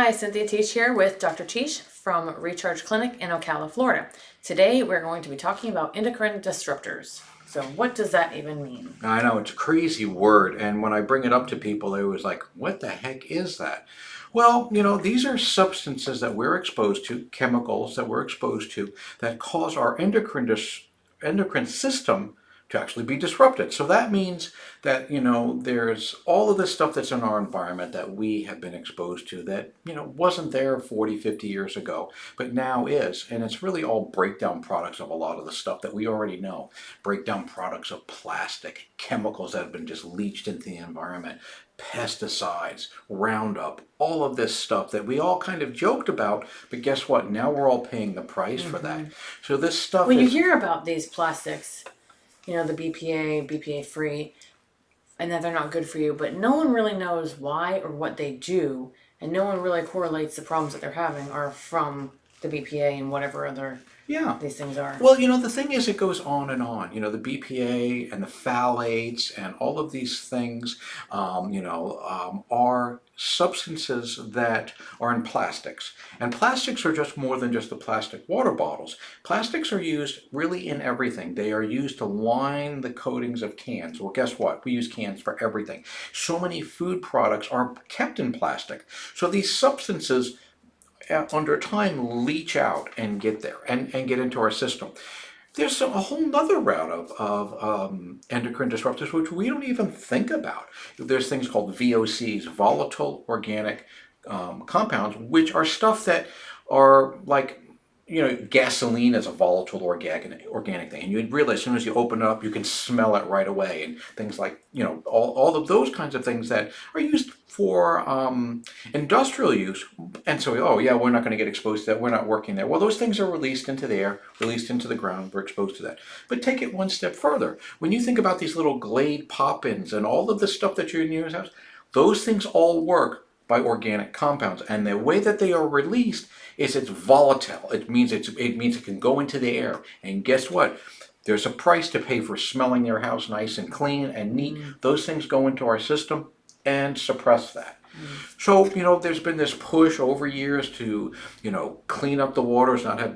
Hi, Cynthia Tieche here with Dr. Tieche from Recharge Clinic in Ocala, Florida. Today we're going to be talking about endocrine disruptors. So what does that even mean? I know it's a crazy word, and when I bring it up to people, they was like, what the heck is that? Well, these are substances that we're exposed to, chemicals that we're exposed to, that cause our endocrine system to actually be disrupted. So that means that, there's all of this stuff that's in our environment that we have been exposed to that, wasn't there 40, 50 years ago, but now is. And it's really all breakdown products of a lot of the stuff that we already know. Breakdown products of plastic, chemicals that have been just leached into the environment, pesticides, Roundup, all of this stuff that we all kind of joked about, but guess what? Now we're all paying the price for that. So this stuff Well, you is, hear about these plastics, the BPA free, and that they're not good for you, but no one really knows why or what they do, and no one really correlates the problems that they're having are from the BPA and whatever other yeah. these things are. Well, the thing is, it goes on and on. The BPA and the phthalates and all of these things, are substances that are in plastics. And plastics are just more than just the plastic water bottles. Plastics are used really in everything. They are used to line the coatings of cans. Well, guess what? We use cans for everything. So many food products are kept in plastic. So these substances under time leach out and get there and get into our system. There's a whole nother route of endocrine disruptors which we don't even think about. There's things called VOCs, volatile organic compounds, which are stuff that are like, gasoline is a volatile organic thing. And you'd realize as soon as you open it up, you can smell it right away. And things like, all of those kinds of things that are used for industrial use. And so, oh yeah, we're not going to get exposed to that. We're not working there. Well, those things are released into the air, released into the ground. We're exposed to that. But take it one step further. When you think about these little Glade pop-ins and all of the stuff that you're in your house, those things all work by organic compounds, and the way that they are released is it's volatile. It means it can go into the air, and guess what? There's a price to pay for smelling your house nice and clean and neat. Those things go into our system and suppress that. So, there's been this push over years to, clean up the waters, not have,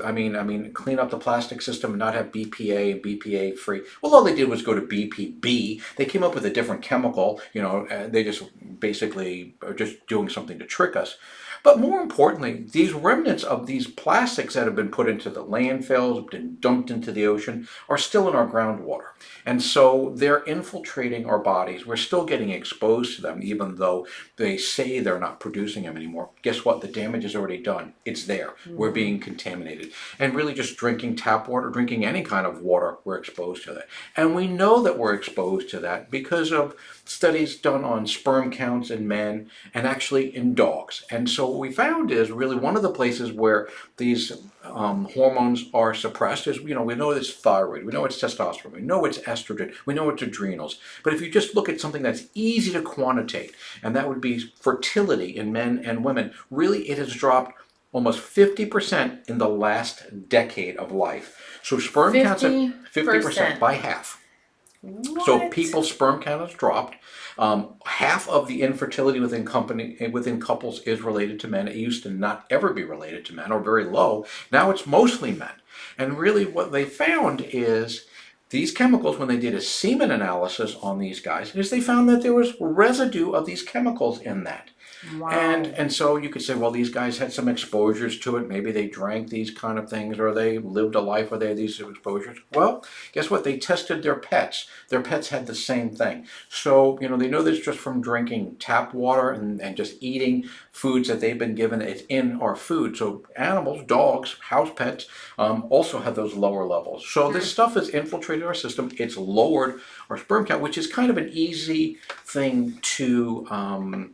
clean up the plastic system and not have BPA and BPA free. Well, all they did was go to BPB. They came up with a different chemical, they just basically are just doing something to trick us. But more importantly, these remnants of these plastics that have been put into the landfills, been dumped into the ocean, are still in our groundwater. And so they're infiltrating our bodies. We're still getting exposed to them, even though they say they're not producing them anymore. Guess what? The damage is already done. It's there. We're being contaminated. And really just drinking tap water, drinking any kind of water, we're exposed to that. And we know that we're exposed to that because of studies done on sperm counts in men and actually in dogs. And so what we found is really one of the places where these hormones are suppressed is, we know it's thyroid, we know it's testosterone, we know it's estrogen, we know it's adrenals. But if you just look at something that's easy to quantitate, and that would be fertility in men and women, really it has dropped almost 50% in the last decade of life. So sperm counts at 50% by half. What? So people's sperm count has dropped. Half of the infertility within couples is related to men. It used to not ever be related to men, or very low. Now it's mostly men. And really what they found is these chemicals, when they did a semen analysis on these guys, is they found that there was residue of these chemicals in that. Wow. And so you could say, well, these guys had some exposures to it. Maybe they drank these kind of things, or they lived a life where they had these exposures. Well, guess what? They tested their pets. Their pets had the same thing. So, they know this just from drinking tap water and just eating foods that they've been given. It's in our food. So animals, dogs, house pets, also have those lower levels. So this stuff has infiltrated our system. It's lowered our sperm count, which is kind of an easy thing to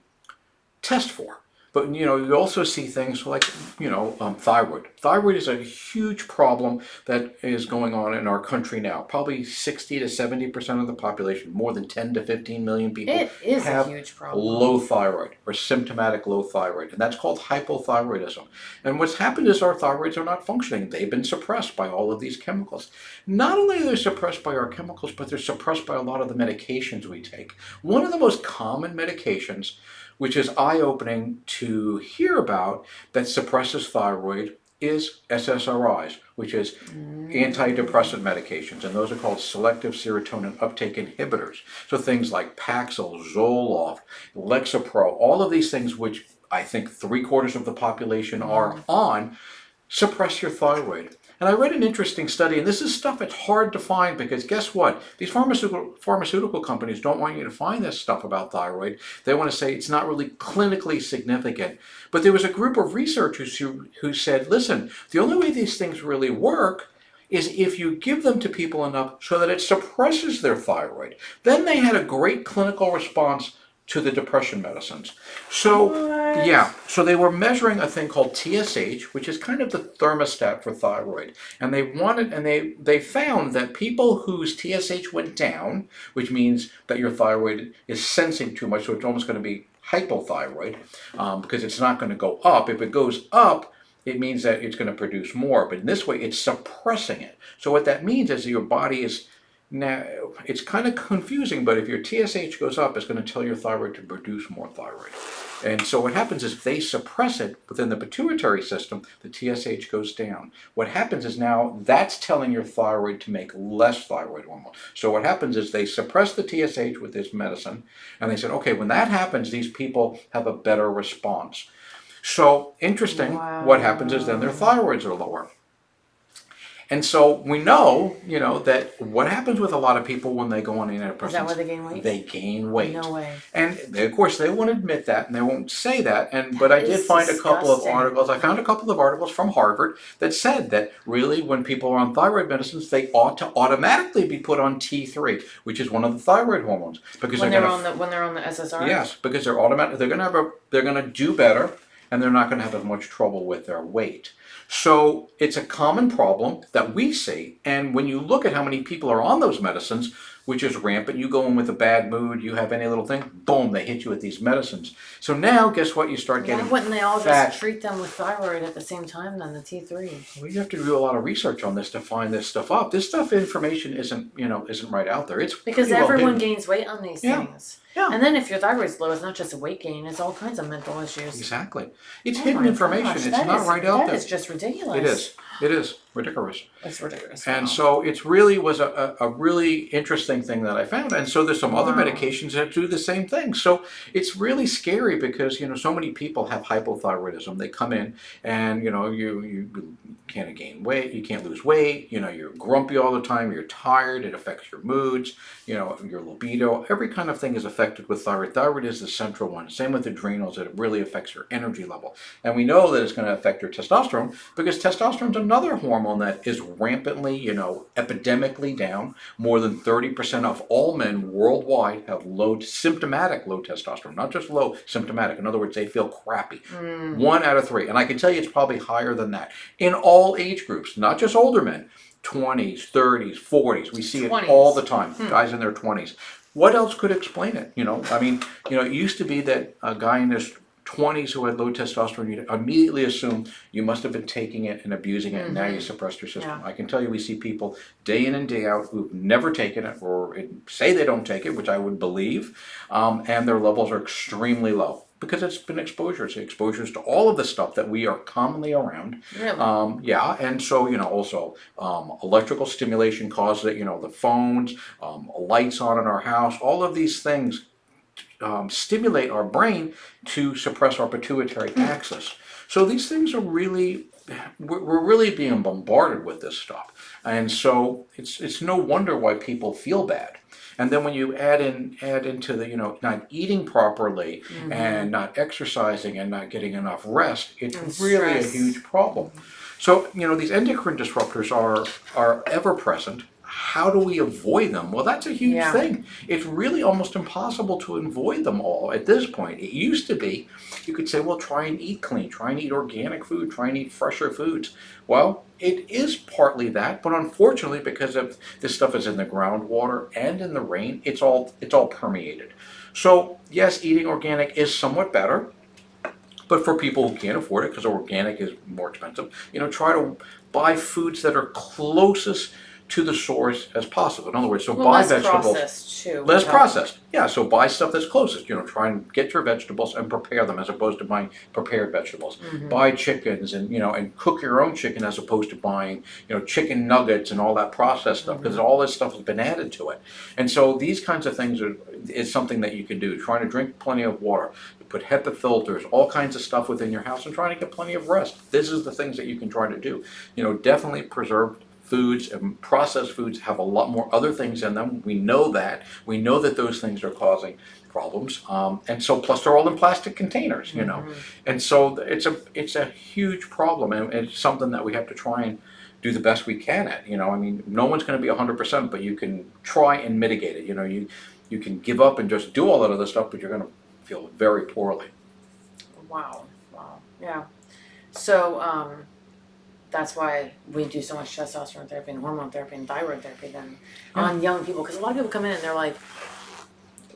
test for. But you also see things like thyroid. Thyroid is a huge problem that is going on in our country now. Probably 60 to 70% of the population, more than 10 to 15 million people, It is have a huge problem. low thyroid or symptomatic low thyroid, and that's called hypothyroidism. And what's happened is our thyroids are not functioning. They've been suppressed by all of these chemicals. Not only are they suppressed by our chemicals, but they're suppressed by a lot of the medications we take. One of the most common medications which is eye-opening to hear about, that suppresses thyroid is SSRIs, which is antidepressant medications, and those are called selective serotonin uptake inhibitors. So things like Paxil, Zoloft, Lexapro, all of these things, which I think 3/4 of the population are on, suppress your thyroid. And I read an interesting study, and this is stuff that's hard to find because guess what? These pharmaceutical companies don't want you to find this stuff about thyroid. They want to say it's not really clinically significant. But there was a group of researchers who said, listen, the only way these things really work is if you give them to people enough so that it suppresses their thyroid. Then they had a great clinical response to the depression medicines. So, What? yeah, so they were measuring a thing called TSH, which is kind of the thermostat for thyroid. And they found that people whose TSH went down, which means that your thyroid is sensing too much, so it's almost going to be hypothyroid, because it's not going to go up. If it goes up, it means that it's going to produce more, but in this way, it's suppressing it. So what that means is that your body is, now, it's kind of confusing, but if your TSH goes up, it's going to tell your thyroid to produce more thyroid. And so what happens is if they suppress it within the pituitary system, the TSH goes down. What happens is now that's telling your thyroid to make less thyroid hormone. So what happens is they suppress the TSH with this medicine, and they said, okay, when that happens, these people have a better response. So interesting, what happens is then their thyroids are lower. And so we know, that what happens with a lot of people when they go on antidepressants. Is that why they gain weight? They gain weight. No way. And of course, they won't admit that, and they won't say that. But I did find a couple of articles. I found a couple of articles from Harvard that said that really, when people are on thyroid medicines, they ought to automatically be put on T3, which is one of the thyroid hormones, because when they're on the SSRI. Yes, because they're automatic. They're going to do better, and they're not going to have as much trouble with their weight. So it's a common problem that we see, and when you look at how many people are on those medicines, which is rampant, you go in with a bad mood, you have any little thing, boom, they hit you with these medicines. So now, guess what? You start getting Why wouldn't they all fat. just treat them with thyroid at the same time then, the T3? Well, you have to do a lot of research on this to find this stuff up. This information isn't right out there. It's because pretty well everyone hidden. gains weight on these things. Yeah. And then if your thyroid's low, it's not just a weight gain, it's all kinds of mental issues. Exactly. It's hidden information. Gosh, It's not right out there. That is just ridiculous. It is. It is ridiculous. It's ridiculous. And so it really was a really interesting thing that I found. And so there's some other medications that do the same thing. So it's really scary because, so many people have hypothyroidism. They come in and, you can't gain weight, you can't lose weight, you're grumpy all the time, you're tired, it affects your moods, your libido, every kind of thing is affected with thyroid. Thyroid is the central one. Same with adrenals, it really affects your energy level. And we know that it's going to affect your testosterone because testosterone is another hormone that is rampantly, epidemically down. More than 30% of all men worldwide have symptomatic low testosterone, not just low, symptomatic. In other words, they feel crappy. 1 out of 3. And I can tell you it's probably higher than that. In all age groups, not just older men, 20s, 30s, 40s. We see 20s. It all the time, guys in their 20s. What else could explain it? It used to be that a guy in his 20s who had low testosterone, you'd immediately assume you must have been taking it and abusing it, and now you suppressed your system. Yeah. I can tell you we see people day in and day out who've never taken it or say they don't take it, which I would believe, and their levels are extremely low. Because it's been exposures to all of the stuff that we are commonly around. Really? And so, also electrical stimulation causes it, the phones, lights on in our house, all of these things stimulate our brain to suppress our pituitary axis. So these things are we're really being bombarded with this stuff. And so it's no wonder why people feel bad. And then when you add into the, not eating properly and not exercising and not getting enough rest, it's really a huge problem. So, these endocrine disruptors are ever present. How do we avoid them? Well, that's a huge thing. It's really almost impossible to avoid them all at this point. It used to be, you could say, well, try and eat clean, try and eat organic food, try and eat fresher foods. Well, it is partly that, but unfortunately, because of this stuff is in the groundwater and in the rain, it's all permeated. So yes, eating organic is somewhat better, but for people who can't afford it, because organic is more expensive, try to buy foods that are closest to the source as possible. In other words, so Well, buy less vegetables. processed too. Less would help. processed. Yeah, so buy stuff that's closest. Try and get your vegetables and prepare them as opposed to buying prepared vegetables. Buy chickens and cook your own chicken as opposed to buying, chicken nuggets and all that processed stuff because all this stuff has been added to it. And so these kinds of things is something that you can do. Trying to drink plenty of water, put HEPA filters, all kinds of stuff within your house, and trying to get plenty of rest. This is the things that you can try to do. Definitely preserved foods and processed foods have a lot more other things in them. We know that. We know that those things are causing problems. And so plus they're all in plastic containers. And so it's a huge problem, and it's something that we have to try and do the best we can at. I mean, no one's going to be 100%, but you can try and mitigate it. You can give up and just do all that other stuff, but you're going to feel very poorly. Wow. Yeah. So that's why we do so much testosterone therapy and hormone therapy and thyroid therapy then on young people, because a lot of people come in and they're like,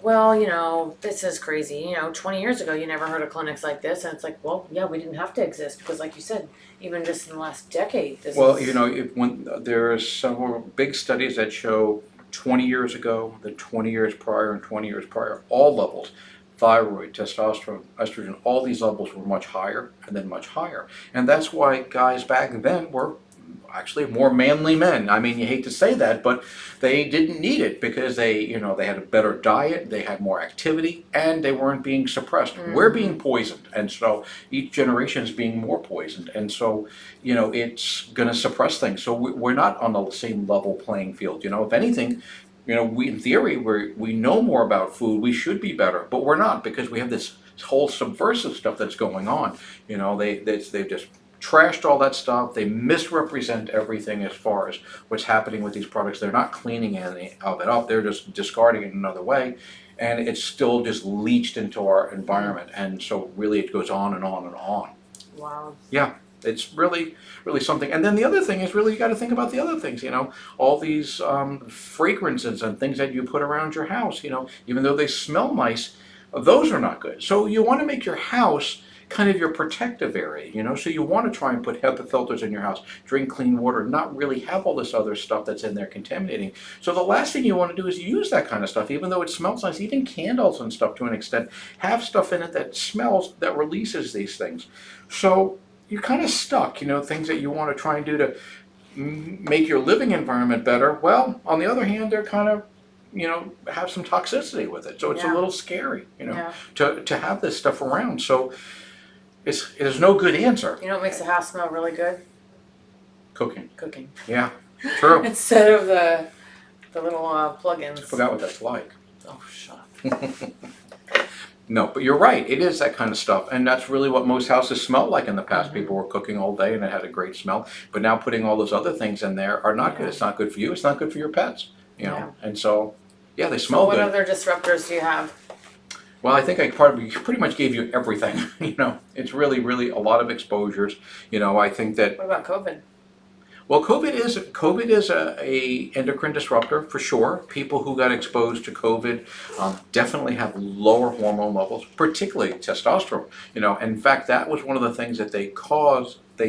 well, this is crazy. 20 years ago, you never heard of clinics like this. And it's like, well, yeah, we didn't have to exist because, like you said, even just in the last decade, when there are several big studies that show 20 years ago, the 20 years prior, and 20 years prior, all levels, thyroid, testosterone, estrogen, all these levels were much higher and then much higher. And that's why guys back then were actually more manly men. I mean, you hate to say that, but they didn't need it because they had a better diet, they had more activity, and they weren't being suppressed. We're being poisoned, and so each generation is being more poisoned, and so it's going to suppress things. So we're not on the same level playing field. If anything, we in theory we know more about food. We should be better, but we're not because we have this whole subversive stuff that's going on. They've just trashed all that stuff. They misrepresent everything as far as what's happening with these products. They're not cleaning any of it up. They're just discarding it another way, and it's still just leached into our environment. And so really it goes on and on and on. Wow. Yeah, it's really, really something. And then the other thing is really you got to think about the other things, all these fragrances and things that you put around your house, even though they smell nice, those are not good. So you want to make your house kind of your protective area, so you want to try and put HEPA filters in your house, drink clean water, not really have all this other stuff that's in there contaminating. So the last thing you want to do is use that kind of stuff, even though it smells nice, even candles and stuff to an extent, have stuff in it that smells, that releases these things. So you're kind of stuck, things that you want to try and do to make your living environment better. Well, on the other hand, they're kind of have some toxicity with it. So it's a little scary, to have this stuff around. So there's no good answer. You know what makes the house smell really good? Cooking. Cooking. Yeah, true. Instead of the little plug-ins. I forgot what that's like. Oh, shut up. No, but you're right. It is that kind of stuff. And that's really what most houses smelled like in the past. People were cooking all day and it had a great smell. But now putting all those other things in there are not good. It's not good for you. It's not good for your pets. And so, they smell good. So what other disruptors do you have? Well, I think I pretty much gave you everything. It's really, really a lot of exposures. I think that. What about COVID? Well, COVID is a endocrine disruptor for sure. People who got exposed to COVID definitely have lower hormone levels, particularly testosterone. In fact, that was one of the things that they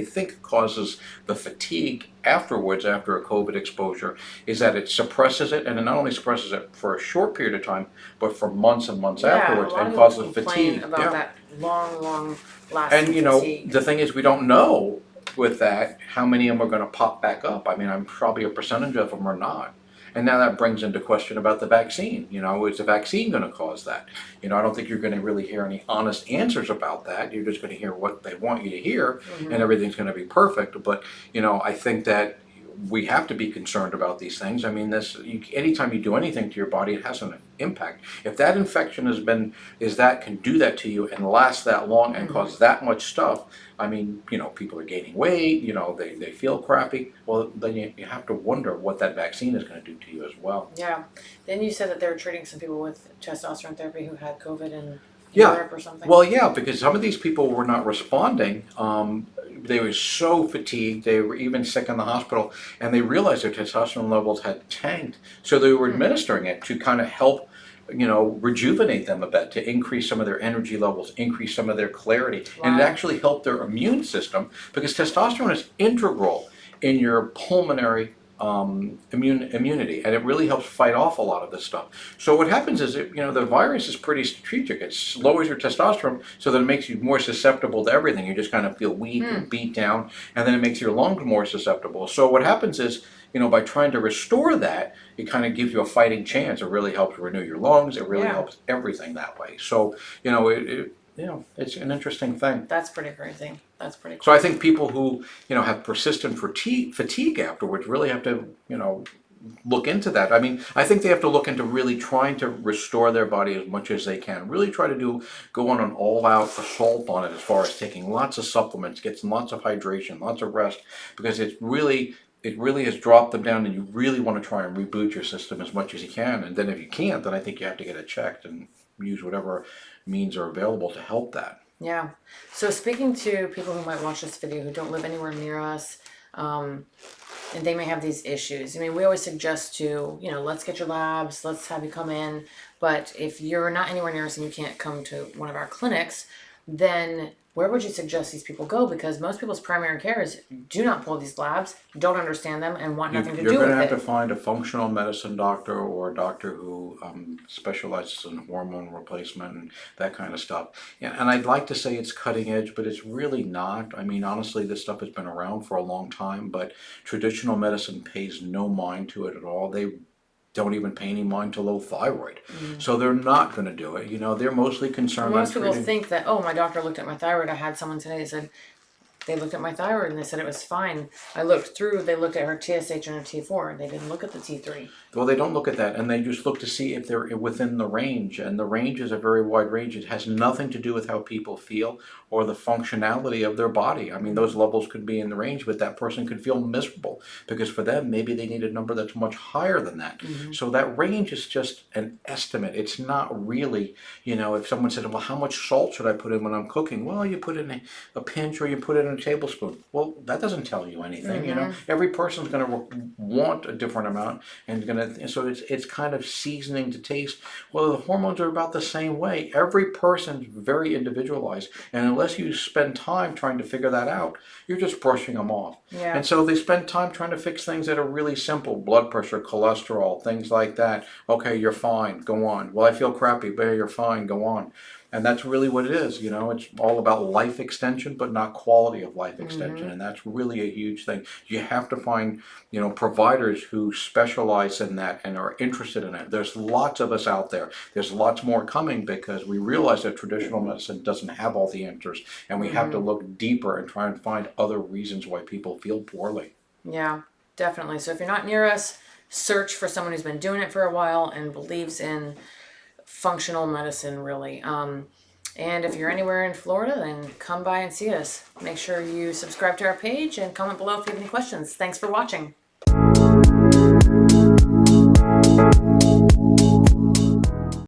think causes the fatigue afterwards after a COVID exposure, is that it suppresses it, and it not only suppresses it for a short period of time, but for months and months afterwards, and causes fatigue. About that long lasting And the thing is, we don't know with that how many of them are going to pop back up. I mean, I'm probably a percentage of them are not. And now that brings into question about the vaccine. Is the vaccine going to cause that? I don't think you're going to really hear any honest answers about that. You're just going to hear what they want you to hear, and everything's going to be perfect. But, I think that we have to be concerned about these things. I mean, anytime you do anything to your body, it has an impact. If that infection can do that to you and last that long and cause that much stuff, I mean, people are gaining weight, they feel crappy. Well, then you have to wonder what that vaccine is going to do to you as well. Yeah. Then you said that they were treating some people with testosterone therapy who had COVID in Europe or something. Well, yeah, because some of these people were not responding. They were so fatigued, they were even sick in the hospital, and they realized their testosterone levels had tanked. So they were administering it to kind of help rejuvenate them a bit, to increase some of their energy levels, increase some of their clarity. Wow. And it actually helped their immune system, because testosterone is integral in your pulmonary immunity, and it really helps fight off a lot of this stuff. So what happens is, the virus is pretty strategic. It lowers your testosterone so that it makes you more susceptible to everything. You just kind of feel weak and beat down, and then it makes your lungs more susceptible. So what happens is, by trying to restore that, it kind of gives you a fighting chance. It really helps renew your lungs. It really helps everything that way. So, it's an interesting thing. That's pretty crazy. That's pretty cool. So I think people who, have persistent fatigue afterwards really have to, look into that. I mean, I think they have to look into really trying to restore their body as much as they can. Really try to go on an all-out assault on it as far as taking lots of supplements, getting lots of hydration, lots of rest, because it really has dropped them down, and you really want to try and reboot your system as much as you can. And then if you can't, then I think you have to get it checked and use whatever means are available to help that. Yeah. So speaking to people who might watch this video who don't live anywhere near us, and they may have these issues. I mean, we always suggest to, let's get your labs, let's have you come in. But if you're not anywhere near us and you can't come to one of our clinics, then where would you suggest these people go? Because most people's primary carers do not pull these labs, don't understand them, and want nothing to do with it. You're going to have to find a functional medicine doctor or a doctor who specializes in hormone replacement and that kind of stuff. And I'd like to say it's cutting edge, but it's really not. I mean, honestly, this stuff has been around for a long time, but traditional medicine pays no mind to it at all. They don't even pay any mind to low thyroid. So they're not going to do it. They're mostly concerned Most people think that, oh, my doctor looked at my thyroid. I had someone today that said, they looked at my thyroid and they said it was fine. I looked through, they looked at her TSH and her T4. They didn't look at the T3. Well, they don't look at that, and they just look to see if they're within the range, and the range is a very wide range. It has nothing to do with how people feel or the functionality of their body. I mean, those levels could be in the range, but that person could feel miserable because for them, maybe they need a number that's much higher than that. So that range is just an estimate. It's not really, if someone said, well, how much salt should I put in when I'm cooking? Well, you put in a pinch or you put it in a tablespoon. Well, that doesn't tell you anything. Every person's going to want a different amount, and so it's kind of seasoning to taste. Well, the hormones are about the same way. Every person's very individualized, and unless you spend time trying to figure that out, you're just brushing them off. Yeah. And so they spend time trying to fix things that are really simple: blood pressure, cholesterol, things like that. Okay, you're fine, go on. Well, I feel crappy, but you're fine, go on. And that's really what it is. It's all about life extension, but not quality of life extension. And that's really a huge thing. You have to find, providers who specialize in that and are interested in it. There's lots of us out there. There's lots more coming because we realize that traditional medicine doesn't have all the answers. And we have to look deeper and try and find other reasons why people feel poorly. Yeah, definitely. So if you're not near us, search for someone who's been doing it for a while and believes in functional medicine, really. And if you're anywhere in Florida, then come by and see us. Make sure you subscribe to our page and comment below if you have any questions. Thanks for watching.